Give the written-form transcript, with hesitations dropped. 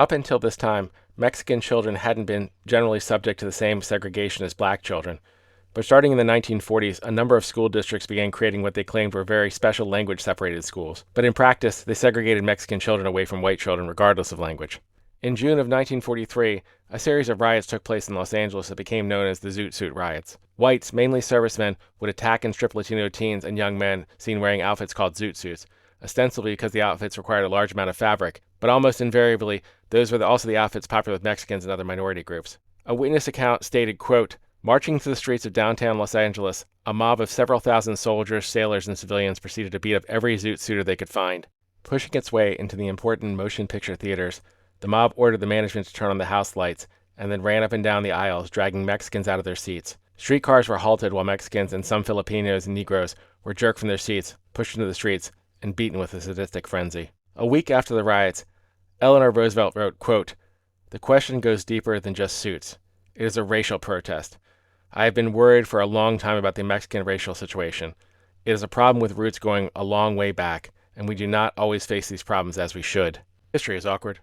Up until this time, Mexican children hadn't been generally subject to the same segregation as black children. But starting in the 1940s, a number of school districts began creating what they claimed were very special language-separated schools. But in practice, they segregated Mexican children away from white children regardless of language. In June of 1943, a series of riots took place in Los Angeles that became known as the Zoot riots. Whites, mainly servicemen, would attack and strip Latino teens and young men seen wearing outfits called Zoot suits, ostensibly because the outfits required a large amount of fabric, but almost invariably, those were also the outfits popular with Mexicans and other minority groups. A witness account stated, quote, "Marching through the streets of downtown Los Angeles, a mob of several thousand soldiers, sailors, and civilians proceeded to beat up every Zoot suiter they could find. Pushing its way into the important motion picture theaters, the mob ordered the management to turn on the house lights, and then ran up and down the aisles, dragging Mexicans out of their seats. Streetcars were halted while Mexicans and some Filipinos and Negroes were jerked from their seats, pushed into the streets, and beaten with a sadistic frenzy." A week after the riots, Eleanor Roosevelt wrote, quote, "The question goes deeper than just suits. It is a racial protest. I have been worried for a long time about the Mexican racial situation. It is a problem with roots going a long way back, and we do not always face these problems as we should." History is awkward.